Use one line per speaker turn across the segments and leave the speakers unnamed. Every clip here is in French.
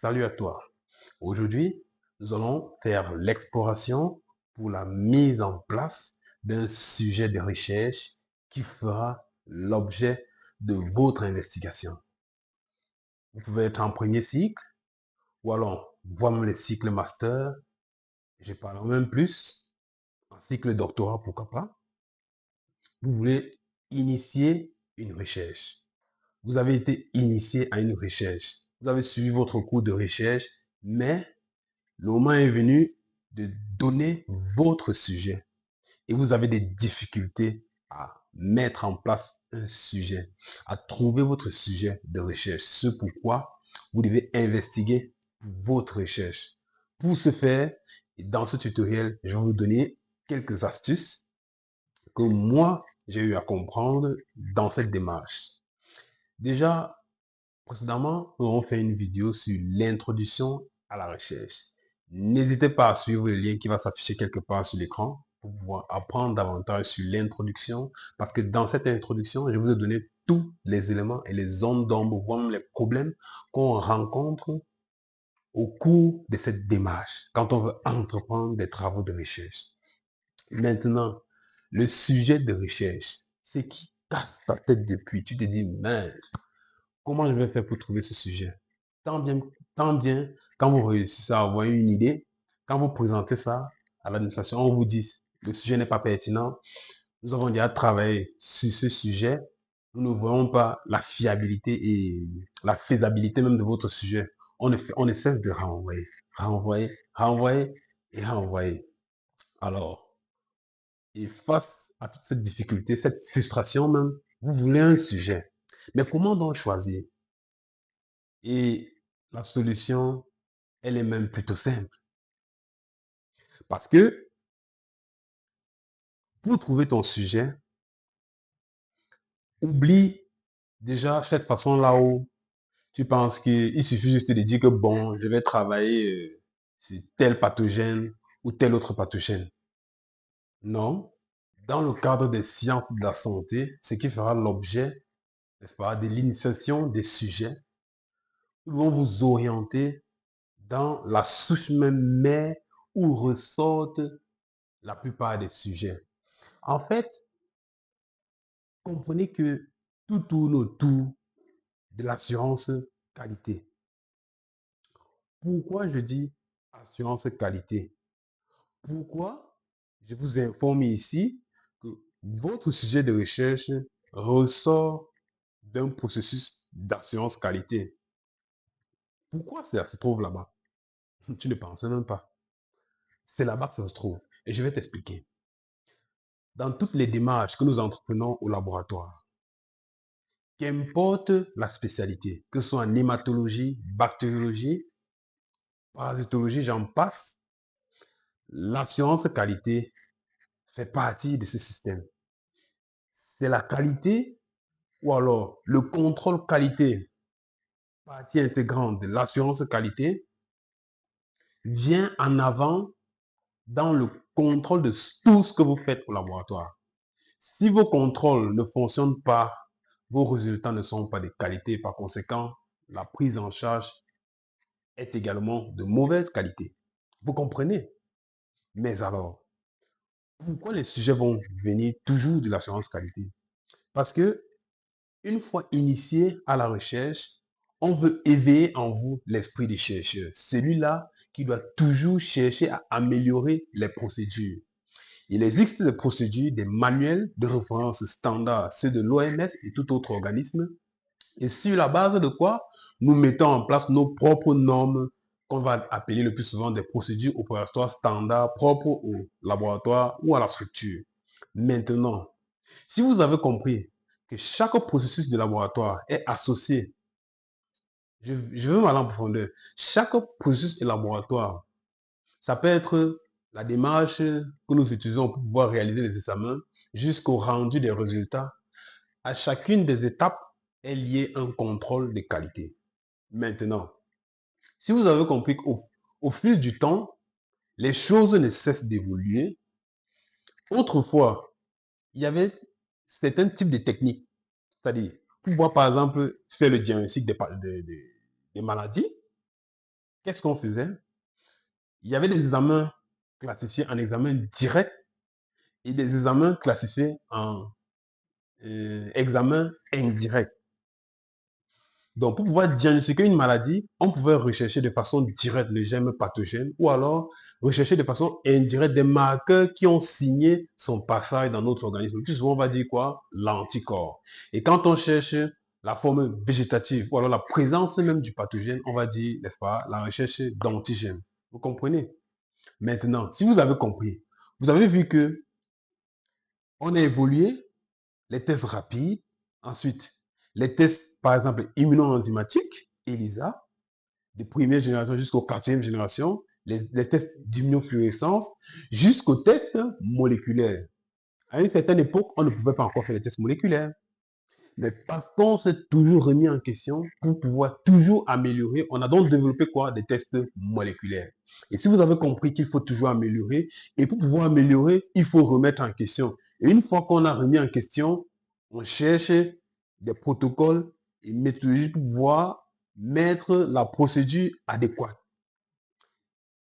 Salut à toi. Aujourd'hui, nous allons faire l'exploration pour la mise en place d'un sujet de recherche qui fera l'objet de votre investigation. Vous pouvez être en premier cycle ou alors voir même les cycles master. Je parle même plus en cycle doctorat, pourquoi pas. Vous voulez initier une recherche. Vous avez été initié à une recherche. Vous avez suivi votre cours de recherche, mais le moment est venu de donner votre sujet et vous avez des difficultés à mettre en place un sujet, à trouver votre sujet de recherche. C'est pourquoi vous devez investiguer votre recherche. Pour ce faire, dans ce tutoriel, je vais vous donner quelques astuces que moi, j'ai eu à comprendre dans cette démarche. Déjà, précédemment, nous avons fait une vidéo sur l'introduction à la recherche. N'hésitez pas à suivre le lien qui va s'afficher quelque part sur l'écran pour pouvoir apprendre davantage sur l'introduction, parce que dans cette introduction, je vous ai donné tous les éléments et les zones d'ombre, voire même les problèmes qu'on rencontre au cours de cette démarche, quand on veut entreprendre des travaux de recherche. Maintenant, le sujet de recherche, c'est qui casse ta tête depuis. Tu te dis, mais comment je vais faire pour trouver ce sujet? Tant bien, tant bien, quand vous réussissez à avoir une idée, quand vous présentez ça à l'administration, on vous dit le sujet n'est pas pertinent. Nous avons déjà travaillé sur ce sujet. Nous ne voyons pas la fiabilité et la faisabilité même de votre sujet. On ne cesse de renvoyer, renvoyer, renvoyer et renvoyer. Alors, et face à toute cette difficulté, cette frustration même, vous voulez un sujet. Mais comment donc choisir? Et la solution, elle est même plutôt simple. Parce que pour trouver ton sujet, oublie déjà cette façon-là où tu penses qu'il suffit juste de dire que bon, je vais travailler sur tel pathogène ou tel autre pathogène. Non. Dans le cadre des sciences de la santé, ce qui fera l'objet, n'est-ce pas, de l'initiation des sujets, ils vont vous orienter dans la souche même mère où ressortent la plupart des sujets. En fait, comprenez que tout tourne autour de l'assurance qualité. Pourquoi je dis assurance qualité? Pourquoi je vous informe ici que votre sujet de recherche ressort d'un processus d'assurance qualité? Pourquoi ça se trouve là-bas? Tu ne pensais même pas. C'est là-bas que ça se trouve. Et je vais t'expliquer. Dans toutes les démarches que nous entreprenons au laboratoire, qu'importe la spécialité, que ce soit en hématologie, bactériologie, parasitologie, j'en passe, l'assurance qualité fait partie de ce système. C'est la qualité ou alors le contrôle qualité, partie intégrante de l'assurance qualité, vient en avant dans le contrôle de tout ce que vous faites au laboratoire. Si vos contrôles ne fonctionnent pas, vos résultats ne sont pas de qualité. Par conséquent, la prise en charge est également de mauvaise qualité. Vous comprenez? Mais alors, pourquoi les sujets vont venir toujours de l'assurance qualité? Parce que une fois initié à la recherche, on veut éveiller en vous l'esprit des chercheurs. Celui-là qui doit toujours chercher à améliorer les procédures. Il existe des procédures, des manuels de référence standards, ceux de l'OMS et tout autre organisme. Et sur la base de quoi nous mettons en place nos propres normes qu'on va appeler le plus souvent des procédures opératoires standards propres au laboratoire ou à la structure. Maintenant, si vous avez compris que chaque processus de laboratoire est associé, je veux m'aller en profondeur, chaque processus de laboratoire, ça peut être la démarche que nous utilisons pour pouvoir réaliser les examens jusqu'au rendu des résultats. À chacune des étapes est lié un contrôle de qualité. Maintenant, si vous avez compris qu'au fil du temps, les choses ne cessent d'évoluer, autrefois, il y avait certains types de techniques. C'est-à-dire, pour pouvoir, par exemple, faire le diagnostic des maladies, qu'est-ce qu'on faisait? Il y avait des examens classifiés en examens directs et des examens classifiés en examens indirects. Donc, pour pouvoir diagnostiquer une maladie, on pouvait rechercher de façon directe les germes pathogènes ou alors rechercher de façon indirecte des marqueurs qui ont signé son passage dans notre organisme. Le plus souvent, on va dire quoi? L'anticorps. Et quand on cherche la forme végétative ou alors la présence même du pathogène, on va dire, n'est-ce pas, la recherche d'antigènes. Vous comprenez? Maintenant, si vous avez compris, vous avez vu que on a évolué les tests rapides, ensuite les tests, par exemple, immunoenzymatiques, ELISA, de première génération jusqu'aux quatrième génération, les tests d'immunofluorescence, jusqu'aux tests moléculaires. À une certaine époque, on ne pouvait pas encore faire les tests moléculaires. Mais parce qu'on s'est toujours remis en question pour pouvoir toujours améliorer, on a donc développé quoi? Des tests moléculaires. Et si vous avez compris qu'il faut toujours améliorer, et pour pouvoir améliorer, il faut remettre en question. Et une fois qu'on a remis en question, on cherche des protocoles et méthodologies pour pouvoir mettre la procédure adéquate.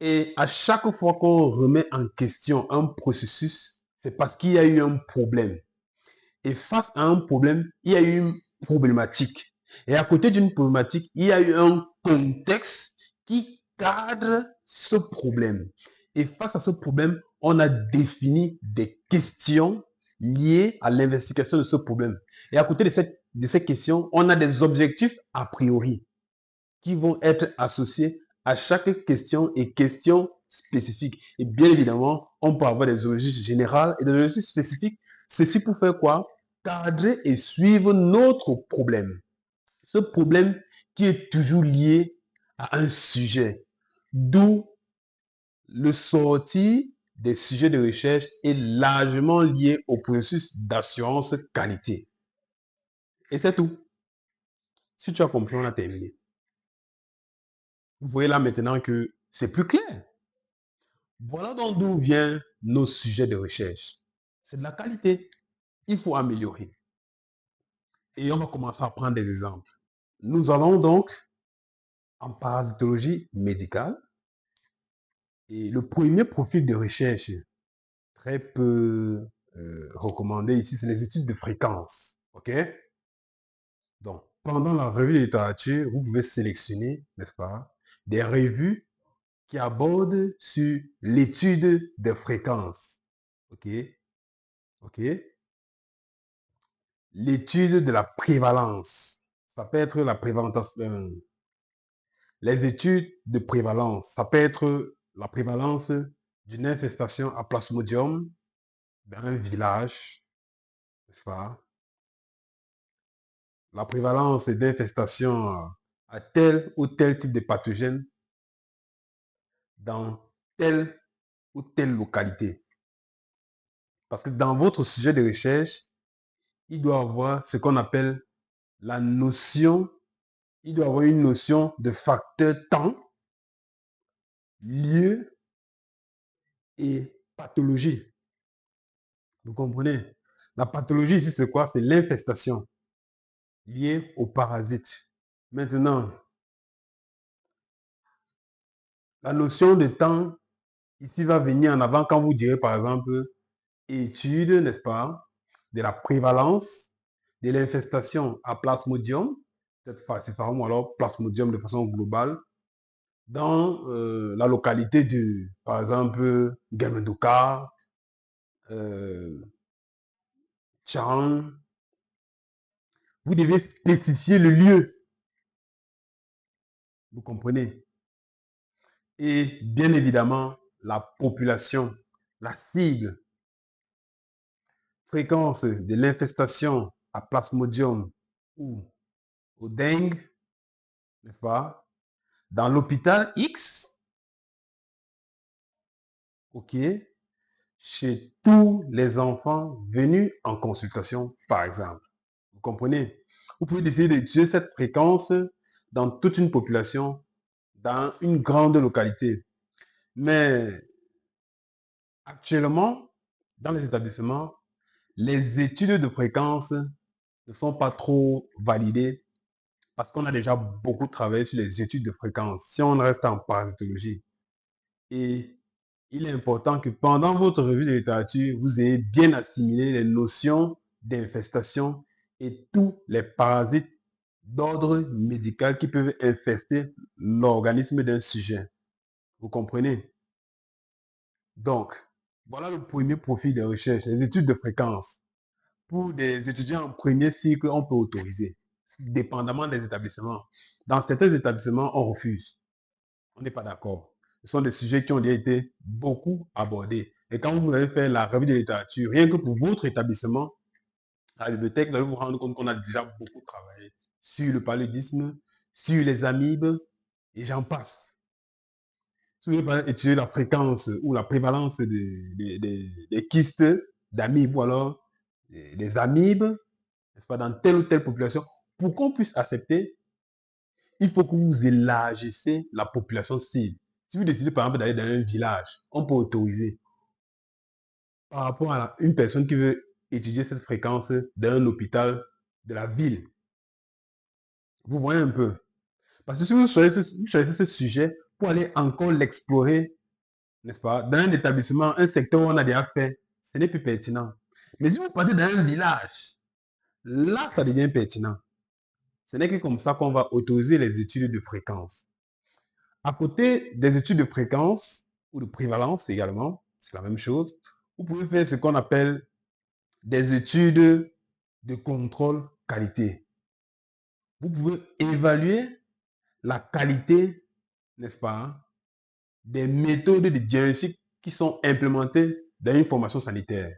Et à chaque fois qu'on remet en question un processus, c'est parce qu'il y a eu un problème. Et face à un problème, il y a eu une problématique. Et à côté d'une problématique, il y a eu un contexte qui cadre ce problème. Et face à ce problème, on a défini des questions liées à l'investigation de ce problème. Et à côté de ces questions, on a des objectifs a priori qui vont être associés à chaque question et question spécifique. Et bien évidemment, on peut avoir des objectifs généraux et des objectifs spécifiques. Ceci pour faire quoi? Cadrer et suivre notre problème. Ce problème qui est toujours lié à un sujet. D'où le sorti des sujets de recherche est largement lié au processus d'assurance qualité. Et c'est tout. Si tu as compris, on a terminé. Vous voyez là maintenant que c'est plus clair. Voilà donc d'où viennent nos sujets de recherche. C'est de la qualité. Il faut améliorer. Et on va commencer à prendre des exemples. Nous allons donc en parasitologie médicale. Et le premier profil de recherche très peu recommandé ici, c'est les études de fréquence. OK? Donc, pendant la revue de littérature, vous pouvez sélectionner, n'est-ce pas, des revues qui abordent sur l'étude des fréquences. OK? OK? L'étude de la prévalence. Ça peut être la prévalence, les études de prévalence. Ça peut être la prévalence d'une infestation à Plasmodium dans un village, n'est-ce pas? La prévalence d'infestation à tel ou tel type de pathogène dans telle ou telle localité. Parce que dans votre sujet de recherche, il doit avoir ce qu'on appelle la notion, il doit avoir une notion de facteur temps, lieu et pathologie. Vous comprenez? La pathologie ici, c'est quoi? C'est l'infestation liée aux parasites. Maintenant, la notion de temps ici va venir en avant quand vous direz par exemple étude, n'est-ce pas, de la prévalence de l'infestation à Plasmodium, peut-être falciparum ou alors Plasmodium de façon globale, dans la localité de, par exemple, Gamedoka, Chang. Vous devez spécifier le lieu, vous comprenez? Et bien évidemment, la population, la cible, fréquence de l'infestation à Plasmodium ou au dengue, n'est-ce pas? Dans l'hôpital X, OK, chez tous les enfants venus en consultation, par exemple. Vous comprenez? Vous pouvez décider d'étudier cette fréquence dans toute une population, dans une grande localité. Mais actuellement, dans les établissements, les études de fréquence ne sont pas trop validées parce qu'on a déjà beaucoup travaillé sur les études de fréquence, si on reste en parasitologie. Et il est important que pendant votre revue de littérature, vous ayez bien assimilé les notions d'infestation et tous les parasites d'ordre médical qui peuvent infester l'organisme d'un sujet. Vous comprenez? Donc, voilà le premier profil de recherche, les études de fréquence. Pour des étudiants en premier cycle, on peut autoriser, dépendamment des établissements. Dans certains établissements, on refuse. On n'est pas d'accord. Ce sont des sujets qui ont déjà été beaucoup abordés. Et quand vous allez faire la revue de littérature, rien que pour votre établissement, à la bibliothèque, vous allez vous rendre compte qu'on a déjà beaucoup travaillé sur le paludisme, sur les amibes, et j'en passe. Si vous voulez étudier la fréquence ou la prévalence des kystes d'amibes ou alors des amibes, n'est-ce pas, dans telle ou telle population, pour qu'on puisse accepter, il faut que vous élargissez la population cible. Si vous décidez par exemple d'aller dans un village, on peut autoriser par rapport à une personne qui veut étudier cette fréquence d'un hôpital de la ville. Vous voyez un peu. Parce que si vous choisissez ce sujet pour aller encore l'explorer, n'est-ce pas, dans un établissement, un secteur où on a déjà fait, ce n'est plus pertinent. Mais si vous partez dans un village, là, ça devient pertinent. Ce n'est que comme ça qu'on va autoriser les études de fréquence. À côté des études de fréquence ou de prévalence également, c'est la même chose, vous pouvez faire ce qu'on appelle des études de contrôle qualité. Vous pouvez évaluer la qualité, n'est-ce pas, des méthodes de diagnostic qui sont implémentées dans une formation sanitaire.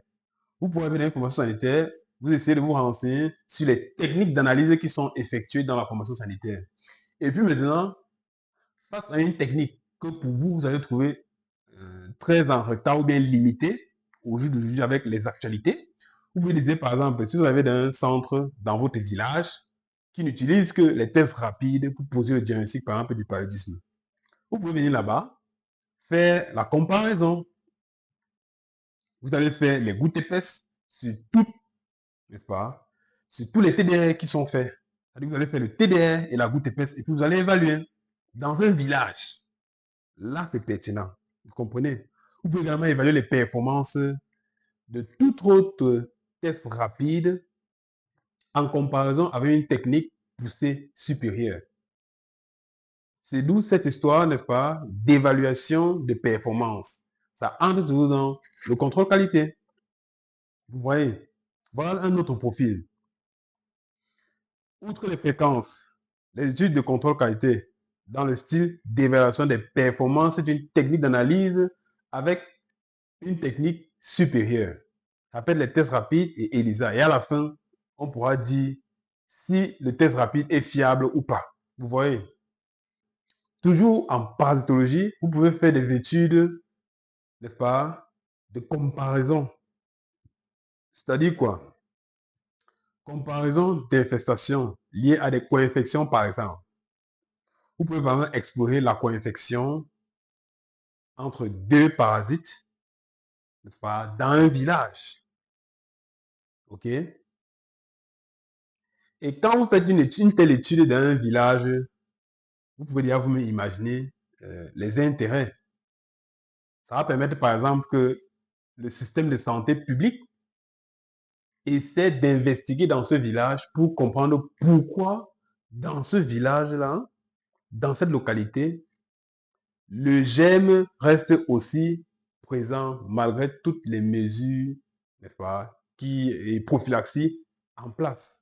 Vous pouvez avoir une formation sanitaire, vous essayez de vous renseigner sur les techniques d'analyse qui sont effectuées dans la formation sanitaire. Et puis maintenant, face à une technique que pour vous, vous allez trouver très en retard ou bien limité au jour d'aujourd'hui avec les actualités, vous pouvez dire par exemple, si vous avez un centre dans votre village qui n'utilise que les tests rapides pour poser le diagnostic par exemple du paludisme, vous pouvez venir là-bas, faire la comparaison. Vous allez faire les gouttes épaisses sur toutes, n'est-ce pas, sur tous les TDR qui sont faits. Vous allez faire le TDR et la goutte épaisse et puis vous allez évaluer dans un village. Là, c'est pertinent. Vous comprenez? Vous pouvez également évaluer les performances de tout autre test rapide en comparaison avec une technique poussée supérieure. C'est d'où cette histoire, n'est-ce pas, d'évaluation de performance. Ça entre toujours dans le contrôle qualité. Vous voyez? Voilà un autre profil. Outre les fréquences, les études de contrôle qualité dans le style d'évaluation des performances d'une technique d'analyse avec une technique supérieure. Ça s'appelle les tests rapides et ELISA. Et à la fin, on pourra dire si le test rapide est fiable ou pas. Vous voyez? Toujours en parasitologie, vous pouvez faire des études, n'est-ce pas, de comparaison. C'est-à-dire quoi? Comparaison d'infestations liées à des co-infections, par exemple. Vous pouvez vraiment explorer la co-infection entre deux parasites, n'est-ce pas, dans un village. OK? Et quand vous faites une telle étude dans un village, vous pouvez déjà vous imaginer les intérêts. Ça va permettre, par exemple, que le système de santé publique essaie d'investiguer dans ce village pour comprendre pourquoi dans ce village-là, dans cette localité, le germe reste aussi présent malgré toutes les mesures, n'est-ce pas, et prophylaxie en place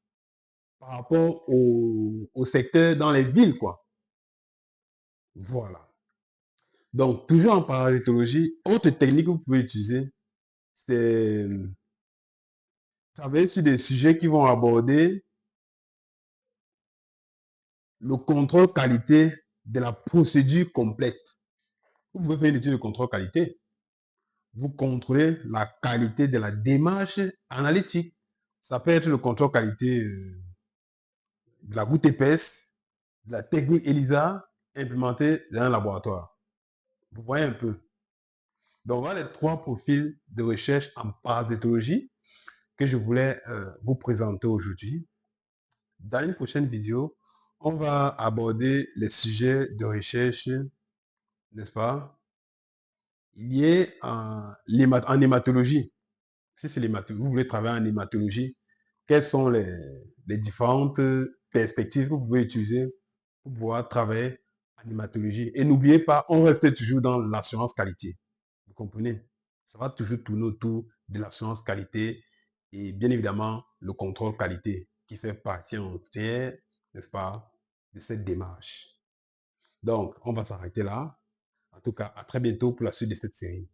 par rapport au secteur dans les villes, quoi. Voilà. Donc, toujours en parasitologie, autre technique que vous pouvez utiliser, c'est travailler sur des sujets qui vont aborder le contrôle qualité de la procédure complète. Vous pouvez faire une étude de contrôle qualité. Vous contrôlez la qualité de la démarche analytique. Ça peut être le contrôle qualité de la goutte épaisse, de la technique ELISA implémentée dans un laboratoire. Vous voyez un peu. Donc, voilà les trois profils de recherche en parasitologie que je voulais vous présenter aujourd'hui. Dans une prochaine vidéo, On va aborder les sujets de recherche, n'est-ce pas, liés en hématologie. Si c'est l'hématologie, vous voulez travailler en hématologie, quelles sont les différentes perspectives que vous pouvez utiliser pour pouvoir travailler en hématologie. Et n'oubliez pas, on reste toujours dans l'assurance qualité. Vous comprenez? Ça va toujours tourner autour de l'assurance qualité et bien évidemment le contrôle qualité qui fait partie entière, n'est-ce pas, de cette démarche. Donc, on va s'arrêter là. En tout cas, à très bientôt pour la suite de cette série.